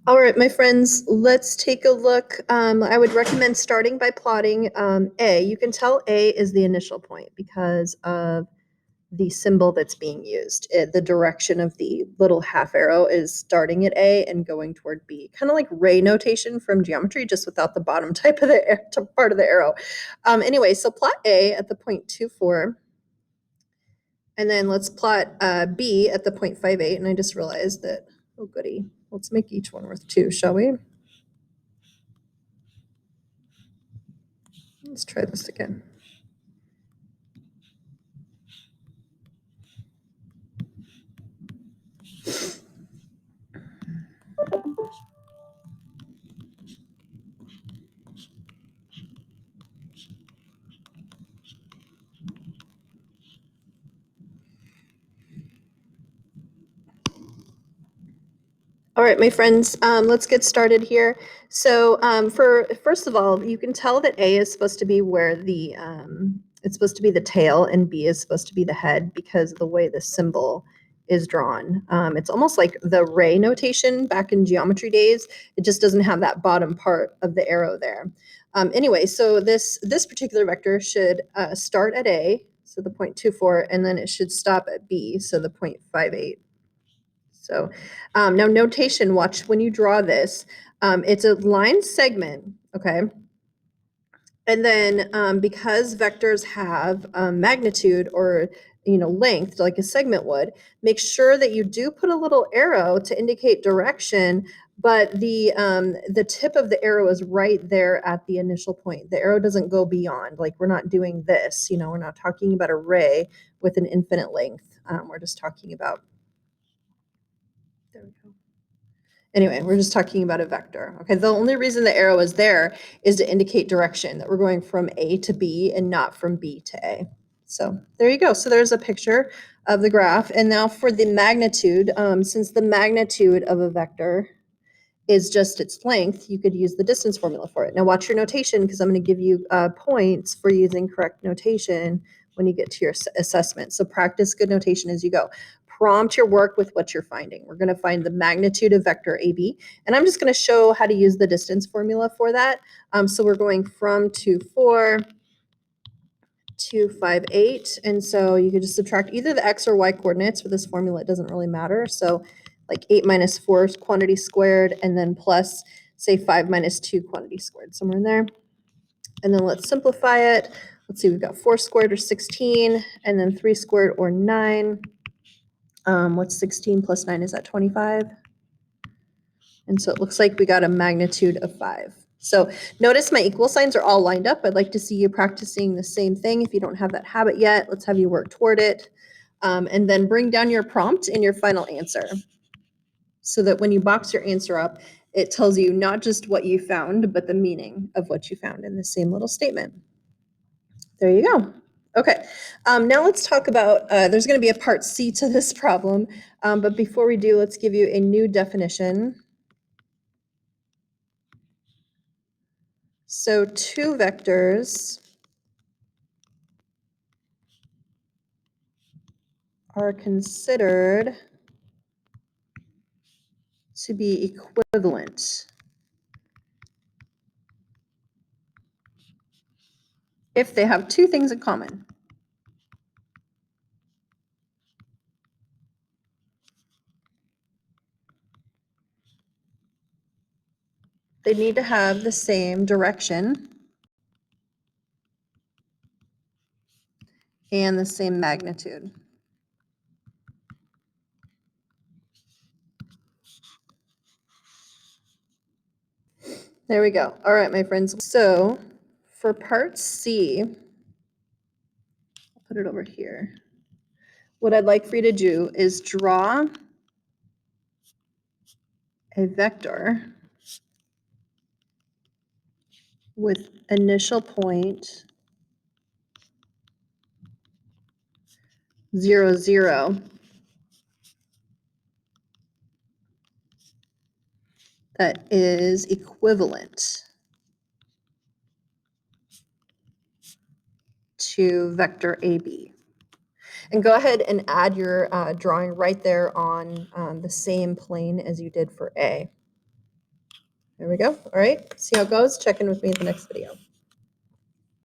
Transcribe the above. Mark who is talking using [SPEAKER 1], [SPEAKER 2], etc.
[SPEAKER 1] All right, my friends, let's take a look. I would recommend starting by plotting A. You can tell A is the initial point because of the symbol that's being used. The direction of the little half arrow is starting at A and going toward B, kind of like ray notation from geometry, just without the bottom type of the part of the arrow. Anyway, so plot A at the point 2,4. And then let's plot B at the 0.58. And I just realized that, oh goody, let's make each one worth 2, shall we? Let's try this again. All right, my friends, let's get started here. So first of all, you can tell that A is supposed to be where it's supposed to be the tail and B is supposed to be the head because of the way the symbol is drawn. It's almost like the ray notation back in geometry days. It just doesn't have that bottom part of the arrow there. Anyway, so this particular vector should start at A, so the 0.24, and then it should stop at B, so the 0.58. So now notation, watch when you draw this, it's a line segment, okay? And then because vectors have magnitude or length like a segment would, make sure that you do put a little arrow to indicate direction, but the tip of the arrow is right there at the initial point. The arrow doesn't go beyond, like we're not doing this, we're not talking about a ray with an infinite length. We're just talking about, there we go. Anyway, we're just talking about a vector. Okay, the only reason the arrow is there is to indicate direction, that we're going from A to B and not from B to A. So there you go. So there's a picture of the graph. And now for the magnitude, since the magnitude of a vector is just its length, you could use the distance formula for it. Now watch your notation because I'm going to give you points for using correct notation when you get to your assessment. So practice good notation as you go. Prompt your work with what you're finding. We're going to find the magnitude of vector AB, and I'm just going to show how to use the distance formula for that. So we're going from 2,4 to 5,8, and so you could just subtract either the x or y coordinates. For this formula, it doesn't really matter. So like 8 minus 4 quantity squared, and then plus, say, 5 minus 2 quantity squared, somewhere in there. And then let's simplify it. Let's see, we've got 4 squared or 16, and then 3 squared or 9. What's 16 plus 9? Is that 25? And so it looks like we got a magnitude of 5. So notice my equal signs are all lined up. I'd like to see you practicing the same thing. If you don't have that habit yet, let's have you work toward it. And then bring down your prompt and your final answer, so that when you box your answer up, it tells you not just what you found, but the meaning of what you found in the same little statement. There you go. Okay, now let's talk about, there's going to be a part C to this problem, but before we do, let's give you a new definition. So two vectors are considered to be equivalent if they have two things in common. They need to have the same direction and the same magnitude. There we go. All right, my friends. So for part C, I'll put it over here. What I'd like for you to do is draw a vector with initial point 0, 0 that is equivalent to vector AB. And go ahead and add your drawing right there on the same plane as you did for A. There we go. All right, see how it goes. Check in with me in the next video.